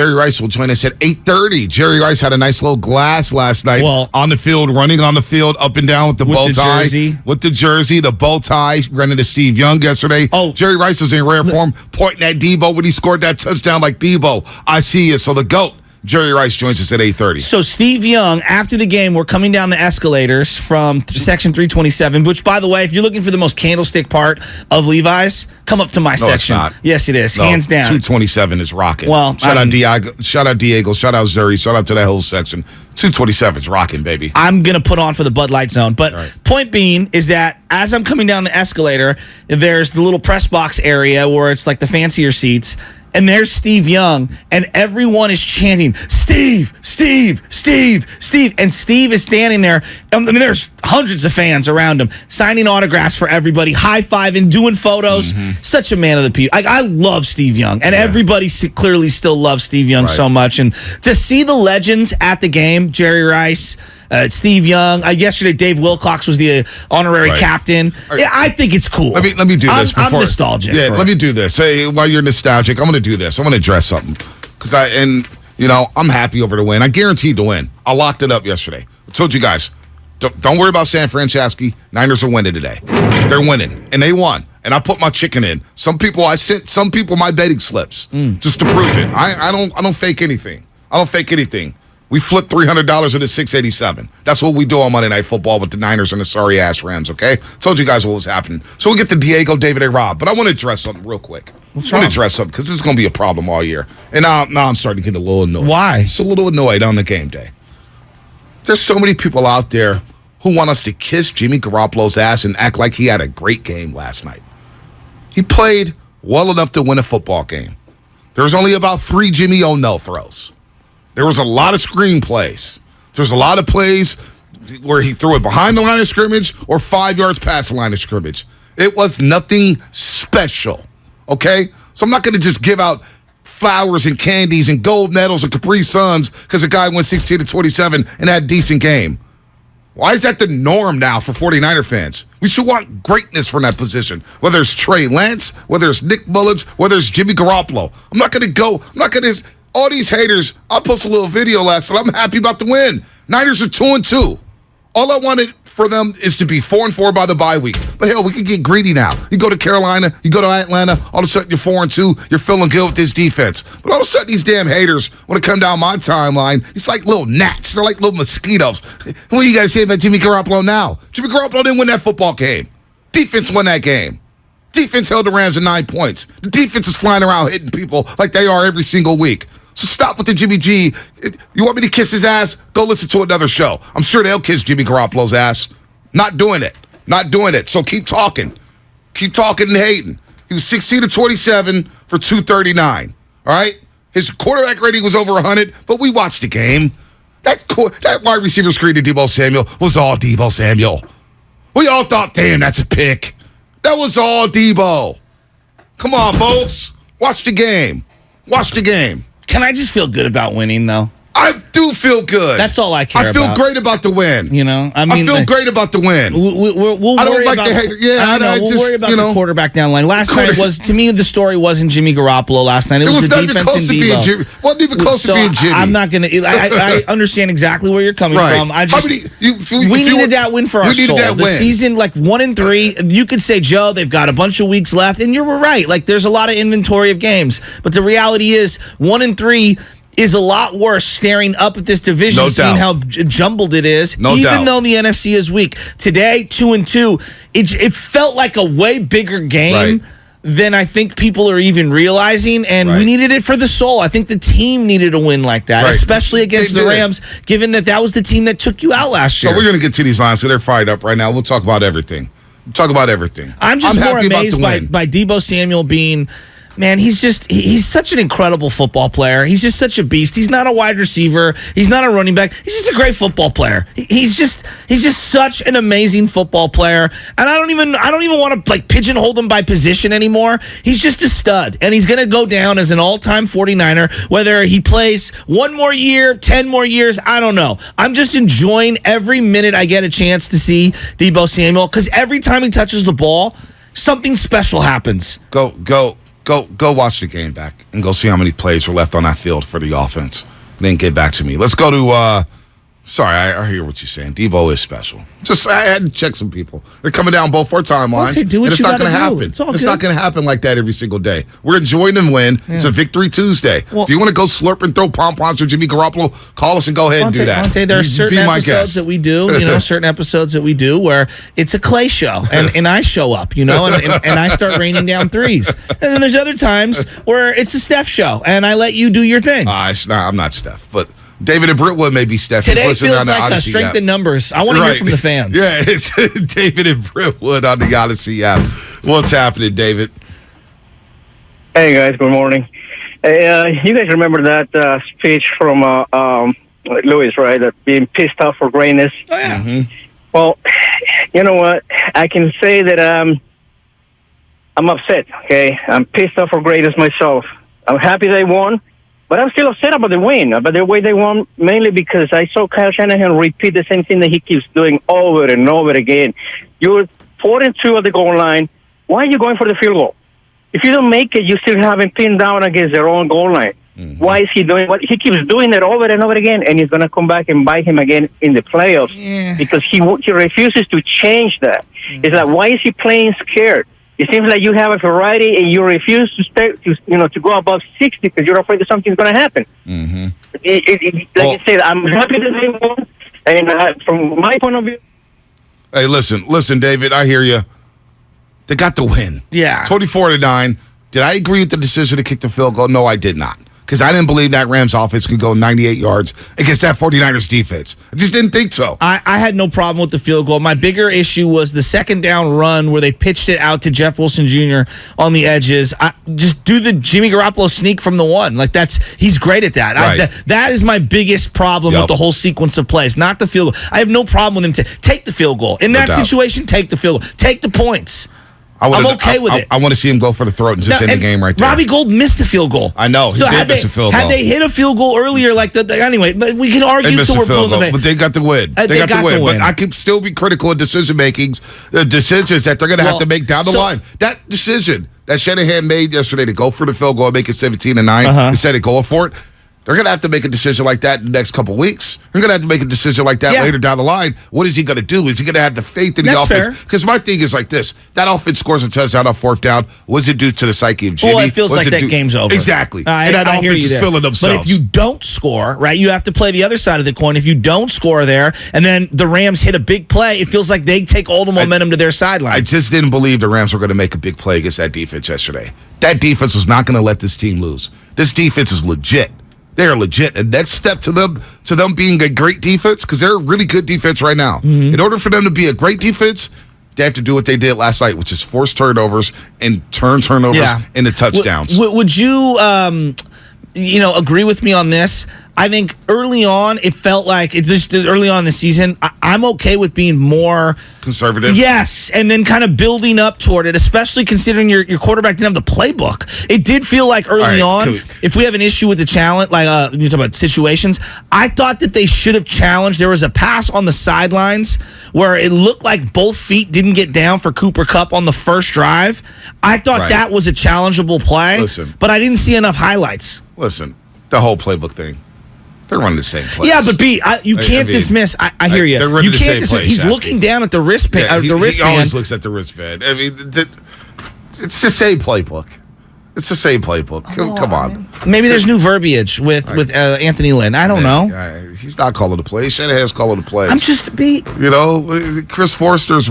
Jerry Rice will join us at 8:30. Jerry Rice had a nice little glass last night on the field, running on the field, up and down with the bow tie. With the jersey, the bow tie. Ran into Steve Young yesterday. Jerry Rice was in rare form, pointing at Debo when he scored that touchdown like, Debo, I see you. So the GOAT, Jerry Rice, joins us at 8:30. So Steve Young, after the game, we're coming down the escalators from section 327, which, by the way, if you're looking for the most candlestick part of Levi's, come up to my section. It's not. Yes, it is. No, hands down. 227 is rocking. Well, shout out Diego, shout out Zuri, shout out to that whole section. 227 is rocking, baby. I'm going to put on for the Bud Light Zone. But point being is that as I'm coming down the escalator, there's the little press box area where it's like the fancier seats. And there's Steve Young, and everyone is chanting, Steve, Steve, Steve, Steve. And Steve is standing there. I mean, there's hundreds of fans around him, signing autographs for everybody, high-fiving, doing photos. Such a man of the people. I love Steve Young, and everybody clearly still loves Steve Young so much. And to see the legends at the game, Jerry Rice, Steve Young. Yesterday, Dave Wilcox was the honorary captain. Yeah, I think it's cool. Let me do this. I'm nostalgic. Yeah, let me do this. Hey, while you're nostalgic, I'm going to do this. I'm going to address something I'm happy over the win. I guaranteed to win. I locked it up yesterday. I told you guys, don't worry about San Francisco. Niners are winning today. They're winning, and they won. And I put my chicken in. I sent some people my betting slips just to prove it. I don't fake anything. I don't fake anything. We flipped $300 into $687. That's what we do on Monday Night Football with the Niners and the sorry-ass Rams, okay? Told you guys what was happening. So we'll get to Diego, David, and Rob. But I want to address something real quick. I want to address something because this is going to be a problem all year. And now I'm starting to get a little annoyed. Why? Just a little annoyed on the game day. There's so many people out there who want us to kiss Jimmy Garoppolo's ass and act like he had a great game last night. He played well enough to win a football game. There was only about 3 Jimmy O-no throws. There was a lot of screen plays. There's a lot of plays where he threw it behind the line of scrimmage or 5 yards past the line of scrimmage. It was nothing special, okay? So I'm not going to just give out flowers and candies and gold medals and Capri Suns because a guy went 16-27 and had a decent game. Why is that the norm now for 49er fans? We should want greatness from that position, whether it's Trey Lance, whether it's Nick Mullins, whether it's Jimmy Garoppolo. All these haters, I posted a little video last night. I'm happy about the win. Niners are 2-2. All I wanted for them is to be 4-4 by the bye week. But hell, we can get greedy now. You go to Carolina, you go to Atlanta, all of a sudden you're 4-2, you're feeling good with this defense. But all of a sudden these damn haters want to come down my timeline. It's like little gnats. They're like little mosquitoes. What do you guys say about Jimmy Garoppolo now? Jimmy Garoppolo didn't win that football game. Defense won that game. Defense held the Rams to 9 points. The defense is flying around hitting people like they are every single week. So stop with the Jimmy G. You want me to kiss his ass? Go listen to another show. I'm sure they'll kiss Jimmy Garoppolo's ass. Not doing it. Not doing it. So keep talking. Keep talking and hating. He was 16-27 for 239. All right? His quarterback rating was over 100, but we watched the game. That wide receiver screen to Deebo Samuel was all Deebo Samuel. We all thought, damn, that's a pick. That was all Deebo. Come on, folks. Watch the game. Watch the game. Can I just feel good about winning, though? I do feel good. That's all I care about. I feel great about the win. You know, I feel great about the win. We'll I don't like the hater. Yeah, we'll worry about the quarterback down the line. Last night was, to me, the story wasn't Jimmy Garoppolo last night. It was the defense and Deebo. Wasn't even close to being Jimmy. I'm not going to. I understand exactly where you're coming from. We needed that win for our soul. The season, 1-3. You could say, Joe, they've got a bunch of weeks left, and you're right. There's a lot of inventory of games, but the reality is 1-3 is a lot worse staring up at this division, seeing how jumbled it is, even though the NFC is weak. Today, 2-2, it felt like a way bigger game than I think people are even realizing, and we needed it for the soul. I think the team needed a win like that, especially against the Rams, given that was the team that took you out last year. So we're going to get to these lines, so they're fired up right now. We'll talk about everything. I'm just more amazed by Deebo Samuel being... Man, he's such an incredible football player. He's just such a beast. He's not a wide receiver. He's not a running back. He's just a great football player. He's just such an amazing football player. And I don't even want to pigeonhole him by position anymore. He's just a stud. And he's going to go down as an all-time 49er, whether he plays 1 more year, 10 more years, I don't know. I'm just enjoying every minute I get a chance to see Deebo Samuel, because every time he touches the ball, something special happens. Go. Go watch the game back and go see how many plays were left on that field for the offense. And then get back to me. Let's go to sorry, I hear what you're saying. Devo is special. Just I had to check some people. They're coming down both our timelines. Do what and it's you not gotta going to do. happen. It's not going to happen like that every single day. We're enjoying them win. Yeah. It's a Victory Tuesday. Well, if you want to go slurp and throw pom-poms for Jimmy Garoppolo, call us and go ahead and do that. There are certain episodes that we do, certain episodes that we do where it's a Clay show, and I show up, and I start raining down threes. And then there's other times where it's a Steph show, and I let you do your thing. I'm not Steph, but David and Brentwood may be Steph. Today feels like a strength in numbers. I want to hear from the fans. Yeah, it's David and Brentwood on the Odyssey app. What's happening, David? Hey, guys. Good morning. Hey, you guys remember that speech from Lewis, right? That being pissed off for greatness. Oh, yeah. Mm-hmm. Well, you know what? I can say that I'm upset, okay? I'm pissed off for greatness myself. I'm happy they won. But I'm still upset about the win, about the way they won, mainly because I saw Kyle Shanahan repeat the same thing that he keeps doing over and over again. You're 4-2 at the goal line. Why are you going for the field goal? If you don't make it, you still have him pinned down against their own goal line. Mm-hmm. Why is he doing what? He keeps doing it over and over again, and he's going to come back and bite him again in the playoffs because he refuses to change that. Mm-hmm. It's like, why is he playing scared? It seems like you have a variety and you refuse to stay, to go above 60 because you're afraid that something's going to happen. Mm-hmm. I said, I'm happy that they won, and from my point of view. Hey, listen, David, I hear you. They got the win. Yeah. 24-9. Did I agree with the decision to kick the field goal? No, I did not. Because I didn't believe that Rams offense could go 98 yards against that 49ers defense. I just didn't think so. I had no problem with the field goal. My bigger issue was the second down run where they pitched it out to Jeff Wilson Jr. on the edges. Just do the Jimmy Garoppolo sneak from the one. He's great at that. Right. That is my biggest problem with the whole sequence of plays, not the field goal. I have no problem with him to take the field goal. In that situation, take the field goal. Take the points. I'm okay with it. I want to see him go for the throat and just end the game right there. Robbie Gould missed a field goal. I know. He did miss a field goal. Had they hit a field goal earlier, anyway, but we can argue till we're blue in the face. But they got the win. They got the win. But I can still be critical of decisions that they're going to have to make down the line. That decision that Shanahan made yesterday to go for the field goal and make it 17-9 instead of going for it, they're going to have to make a decision like that in the next couple of weeks. They're going to have to make a decision like that later down the line. What is he going to do? Is he going to have the faith in the offense? Because my thing is like this. That offense scores a touchdown on fourth down. What does it do to the psyche of Jimmy? Well, it feels like that game's over. Exactly. And that offense is filling themselves. But if you don't score, right, you have to play the other side of the coin. If you don't score there, and then the Rams hit a big play, it feels like they take all the momentum to their sideline. I just didn't believe the Rams were going to make a big play against that defense yesterday. That defense was not going to let this team lose. This defense is legit. They are legit. And next step to them being a great defense, because they're a really good defense right now. Mm-hmm. In order for them to be a great defense, they have to do what they did last night, which is force turnovers and turn turnovers into touchdowns. Would you agree with me on this? I think early on, it felt like early on in the season, I'm okay with being more conservative. Yes, and then kind of building up toward it, especially considering your quarterback didn't have the playbook. It did feel like early on, if we have an issue with the challenge, like you talk about situations, I thought that they should have challenged. There was a pass on the sidelines where it looked like both feet didn't get down for Cooper Kupp on the first drive. I thought that was a challengeable play, but I didn't see enough highlights. Listen, the whole playbook thing. They're running the same play. Yeah, but you can't dismiss. I hear you. They're running you the can't same play. He's looking down at the wristband. He always looks at the wristband. I mean, it's the same playbook. It's the same playbook. Come on. Maybe there's new verbiage with Anthony Lynn. I don't know. He's not calling the play. Shanahan's calling the play. I'm just Chris Forster's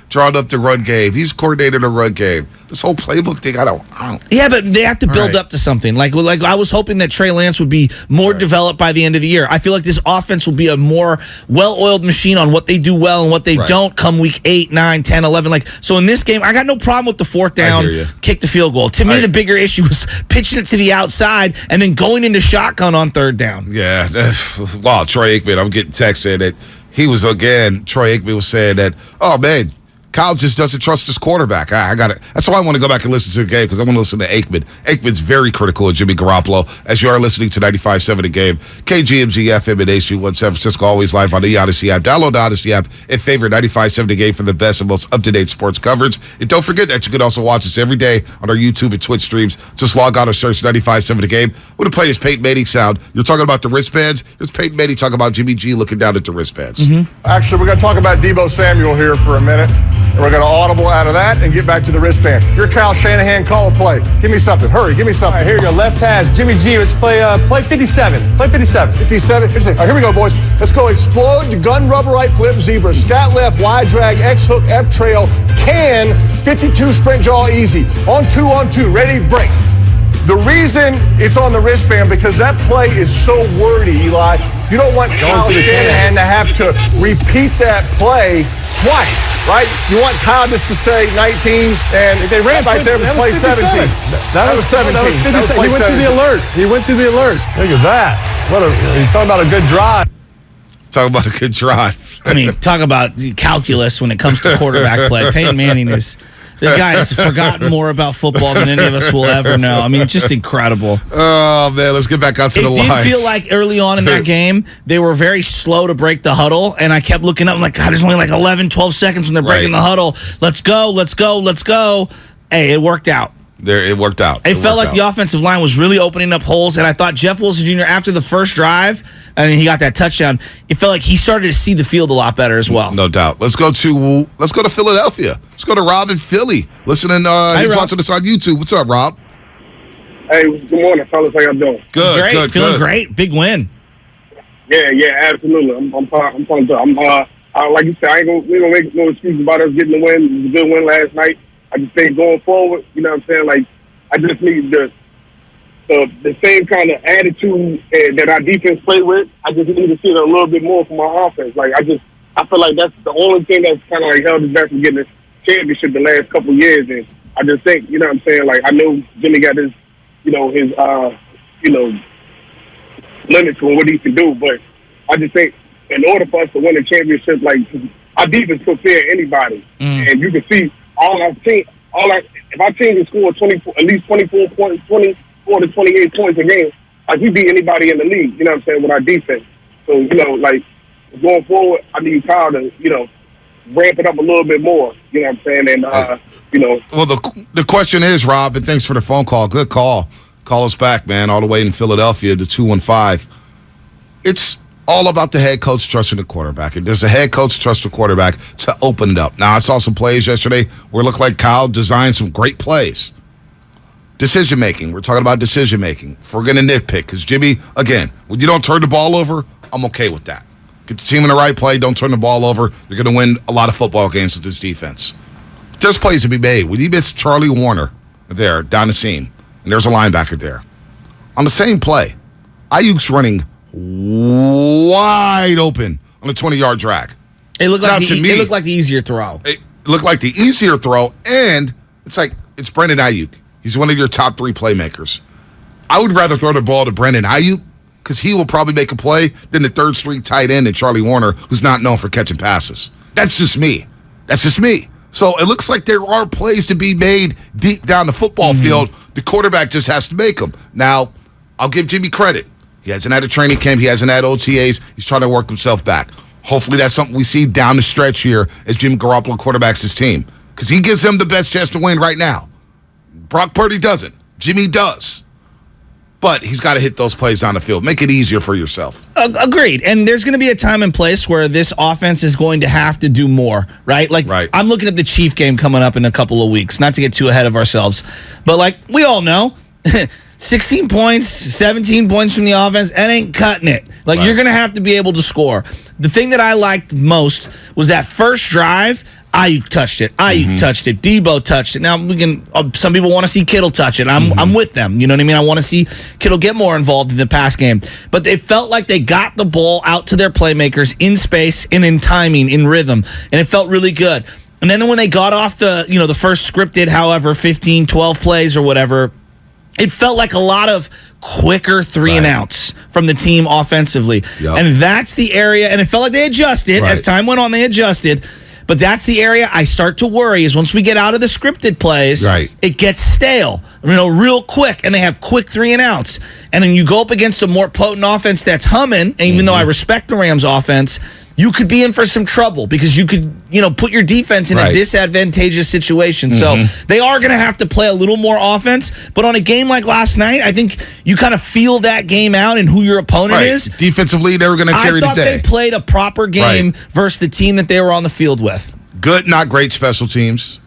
drawn up the run game. He's coordinated a run game. This whole playbook thing, I don't. Yeah, but they have to build up to something. Like I was hoping that Trey Lance would be more developed by the end of the year. I feel like this offense will be a more well-oiled machine on what they do well and what they don't come week 8, 9, 10, 11. So in this game, I got no problem with the fourth down, kick the field goal. To me, the bigger issue was pitching it to the outside and then going into shotgun on third down. Yeah. Wow, Troy Aikman, I'm getting text saying that Troy Aikman was saying that, oh, man, Kyle just doesn't trust his quarterback. I got it. That's why I want to go back and listen to the game, because I want to listen to Aikman. Aikman's very critical of Jimmy Garoppolo, as you are listening to 95.7 The Game. KGMZ FM and HD1 San Francisco, always live on the Odyssey app. Download the Odyssey app and favorite 95.7 The Game for the best and most up-to-date sports coverage. And don't forget that you can also watch us every day on our YouTube and Twitch streams. Just log on or search 95.7 The Game. We're going to play this Peyton Manning sound. You're talking about the wristbands. Here's Peyton Manning talking about Jimmy G looking down at the wristbands. Actually, we're going to talk about Deebo Samuel here for a minute. And we're going to audible out of that and get back to the wristband. You're Kyle Shanahan. Call a play. Give me something. Hurry. Give me something. All right, here you go. Left hash. Jimmy G. Let's play 57. Play 57. 57. All right, here we go, boys. Let's go. Explode. Gun, rubber, right, flip, zebra. Scat left, wide drag, X hook, F trail. Can. 52 sprint jaw easy. On two. Ready, break. The reason it's on the wristband, because that play is so wordy, Eli. You don't want Kyle Shanahan to have to repeat that play twice, right? You want Kyle just to say 19, and if they ran right there, it was play 17. That was 17. That was 57. He went through the alert. Look at that. He's talking about a good drive. Talk about a good drive. I mean, talk about calculus when it comes to quarterback play. Peyton Manning is... The guy has forgotten more about football than any of us will ever know. I mean, just incredible. Oh, man, let's get back out to the lines. It did feel like early on in that game, they were very slow to break the huddle, and I kept looking up. I'm like, God, there's only like 11, 12 seconds when they're breaking the huddle. Let's go. Hey, it worked out. It worked out. It felt like the offensive line was really opening up holes, and I thought Jeff Wilson Jr., after the first drive, and he got that touchdown, it felt like he started to see the field a lot better as well. No doubt. Let's go to Philadelphia. Let's go to Rob in Philly. Listening, he's watching us on YouTube. What's up, Rob? Hey, good morning, fellas. How y'all doing? Good. Feeling great. Big win. Yeah, absolutely. I'm pumped up. Like you said, we don't make no excuses about us getting the win. It was a good win last night. I just think going forward, you know what I'm saying? Like, I just need the same kind of attitude that our defense play with. I just need to see it a little bit more from our offense. Like, I feel like that's the only thing that's kind of like held us back from getting this championship the last couple of years. And I just think, you know what I'm saying? Like, I know Jimmy got his limits on what he can do, but I just think in order for us to win a championship, like, our defense could fear anybody. And you can see if our team can score at least 24 points, 24 to 28 points a game, like, we beat anybody in the league, you know what I'm saying, with our defense. So, you know, like, going forward, I need Kyle to, you know, ramp it up a little bit more, you know what I'm saying, and, you know. Well, the question is, Rob, and thanks for the phone call. Good call. Call us back, man, all the way in Philadelphia to 215. It's all about the head coach trusting the quarterback. And does the head coach trust the quarterback to open it up? Now, I saw some plays yesterday where it looked like Kyle designed some great plays. Decision-making. We're talking about decision-making. If we're going to nitpick, because Jimmy, again, when you don't turn the ball over, I'm okay with that. Get the team in the right play, don't turn the ball over. You're going to win a lot of football games with this defense. There's plays to be made. When you miss Charlie Warner there down the seam, and there's a linebacker there, on the same play, Ayuk's running wide open on a 20-yard drag. It looked like the easier throw. It looked like the easier throw, and it's Brandon Ayuk. He's one of your top 3 playmakers. I would rather throw the ball to Brandon Ayuk because he will probably make a play than the third-string tight end and Charlie Warner, who's not known for catching passes. That's just me. So it looks like there are plays to be made deep down the football field. The quarterback just has to make them. Now, I'll give Jimmy credit. He hasn't had a training camp. He hasn't had OTAs. He's trying to work himself back. Hopefully that's something we see down the stretch here as Jimmy Garoppolo quarterbacks his team, because he gives them the best chance to win right now. Brock Purdy doesn't. Jimmy does. But he's got to hit those plays down the field. Make it easier for yourself. Agreed. And there's going to be a time and place where this offense is going to have to do more, right? Like, I'm looking at the Chief game coming up in a couple of weeks, not to get too ahead of ourselves. But, like, we all know, 16 points, 17 points from the offense, that ain't cutting it. Like, you're going to have to be able to score. The thing that I liked most was that first drive, Ayuk touched it. Touched it. Debo touched it. Now, we can. Some people want to see Kittle touch it. I'm with them. You know what I mean? I want to see Kittle get more involved in the pass game. But they felt like they got the ball out to their playmakers in space and in timing, in rhythm. And it felt really good. And then when they got off the first scripted, however, 15, 12 plays or whatever, it felt like a lot of quicker 3-and-outs from the team offensively. Yep. And that's the area, and it felt like they adjusted. As time went on, they adjusted. But that's the area I start to worry is once we get out of the scripted plays, Right. it gets stale, real quick, and they have quick 3 and outs. And then you go up against a more potent offense that's humming, and even though I respect the Rams offense, you could be in for some trouble because you could, put your defense in a Right. disadvantageous situation. So they are going to have to play a little more offense. But on a game like last night, I think you kind of feel that game out and who your opponent is. Defensively, they were going to carry the I thought day. they played a proper game Right. versus the team that they were on the field with. Good, not great special teams.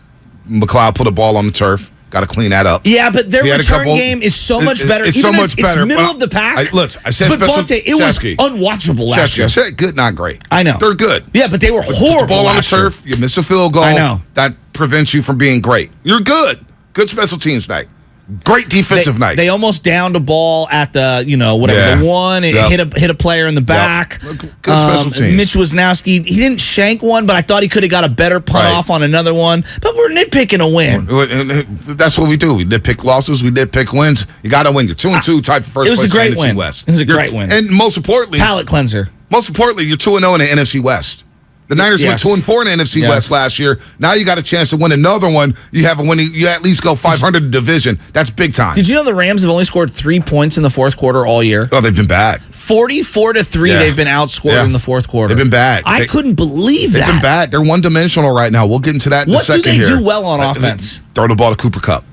McLeod put a ball on the turf. Got to clean that up. Yeah, but their He had a return couple- game is so much better. It's Even so if much better. It's middle But of the pack. I said but special. Bonte, it was Shesky. unwatchable last year. I said good, not great. I know. They're good. Yeah, but they were Put horrible. the ball on the last year. turf. You miss a field goal. I know. That prevents you from being great. You're good. Good special teams night. Great defensive night. They almost downed a ball at the, Yeah. the one. It Yep. hit a player in the back. Good special teams. Mitch Wisnowski, he didn't shank one, but I thought he could have got a better punt Right. off on another one. But we're nitpicking a win. That's what we do. We nitpick losses. We nitpick wins. You got to win. You're 2-2, tied for first It was a place in great the NFC win. West. It was a great win. And most importantly, Palate cleanser. you're 2-0 in the NFC West. The Niners went Yes. 2-4 in the NFC Yes. West last year. Now you got a chance to win another one. You have a winning. You at least go 500 in division. That's big time. Did you know the Rams have only scored 3 points in the fourth quarter all year? Oh, they've been bad. 44-3, Yeah. they've been outscored Yeah. in the fourth quarter. They've been bad. I couldn't believe They've that. been bad. They're one-dimensional right now. We'll get into that in What a second do they here. do well on offense? Throw the ball to Cooper Kupp.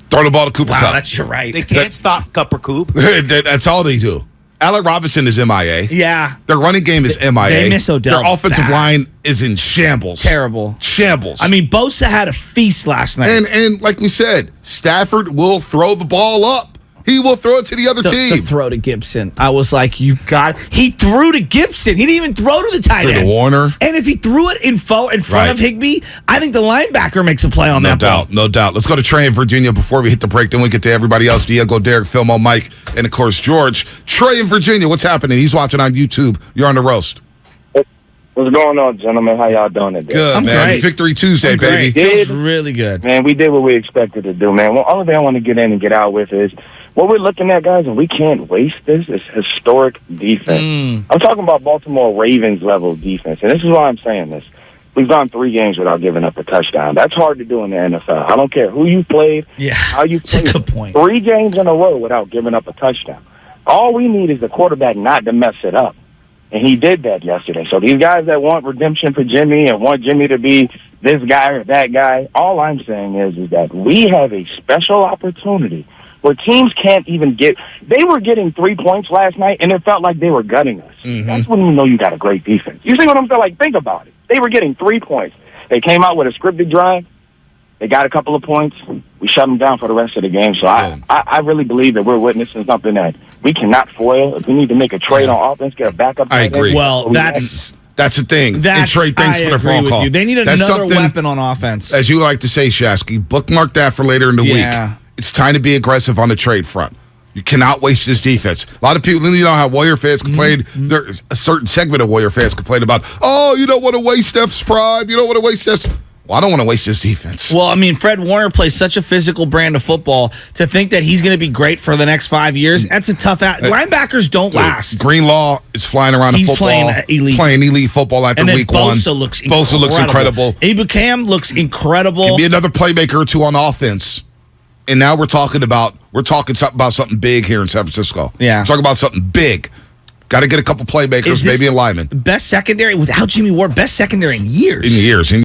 Throw the ball to Cooper Wow, Kupp. you're right. They can't stop Cupper Coop. That's all they do. Alec Robinson is MIA. Yeah. Their running game is MIA. They miss Odell Their offensive bad. line is in shambles. Terrible. Shambles. I mean, Bosa had a feast last night. and like we said, Stafford will throw the ball up. He will throw it to the other the team. throw to Gibson. I was like, you got it. He threw to Gibson. He didn't even throw to the tight Threw to end. Warner. And if he threw it in front Right. of Higbee, I think the linebacker makes a play on No that doubt, ball. no doubt. Let's go to Trey in Virginia before we hit the break. Then we get to everybody else. Diego, Derek, Filmo, Mike, and of course George. Trey in Virginia, what's happening? He's watching on YouTube. You're on the roast. What's going on, gentlemen? How y'all doing today? Good, I'm man. great. Victory Tuesday, I'm baby. great. Feels really good. Man, we did what we expected to do, man. Well, only thing I want to get in and get out with is what we're looking at, guys, and we can't waste this, is historic defense. I'm talking about Baltimore Ravens level defense, and this is why I'm saying this. We've gone 3 games without giving up a touchdown. That's hard to do in the NFL. I don't care who you played, Yeah, how you it's a played. good point. 3 games in a row without giving up a touchdown. All we need is the quarterback not to mess it up. And he did that yesterday. So these guys that want redemption for Jimmy and want Jimmy to be this guy or that guy, all I'm saying is that we have a special opportunity where teams can't even get – they were getting 3 points last night, and it felt like they were gutting us. That's when you know you got a great defense. You see what I'm saying? Like, think about it. They were getting 3 points. They came out with a scripted drive. They got a couple of points. We shut them down for the rest of the game. So I really believe that we're witnessing something that we cannot foil. If we need to make a trade on offense, get a backup. I agree. Well, that's the thing. And Trey, thanks I for the agree phone with call. you. They need That's another something, weapon on offense. as you like to say, Shasky, bookmark that for later in the Yeah. week. It's time to be aggressive on the trade front. You cannot waste this defense. A lot of people, you know how Warrior fans complain, there's a certain segment of Warrior fans complain about, oh, you don't want to waste Steph's prime. You don't want to waste Steph's. Well, I don't want to waste this defense. Well, I mean, Fred Warner plays such a physical brand of football. To think that he's going to be great for the next 5 years, that's a tough linebackers don't last. Greenlaw is flying around He's the football. playing elite football after And then week 1. Bosa looks incredible. Bosa looks incredible. Ibukam looks incredible. Give me another playmaker or two on offense. And now we're talking something about something big here in San Francisco. Yeah. We're talking about something big. Got to get a couple playmakers, Is this maybe a lineman. Best secondary without Jimmy Ward, best secondary in years. In years.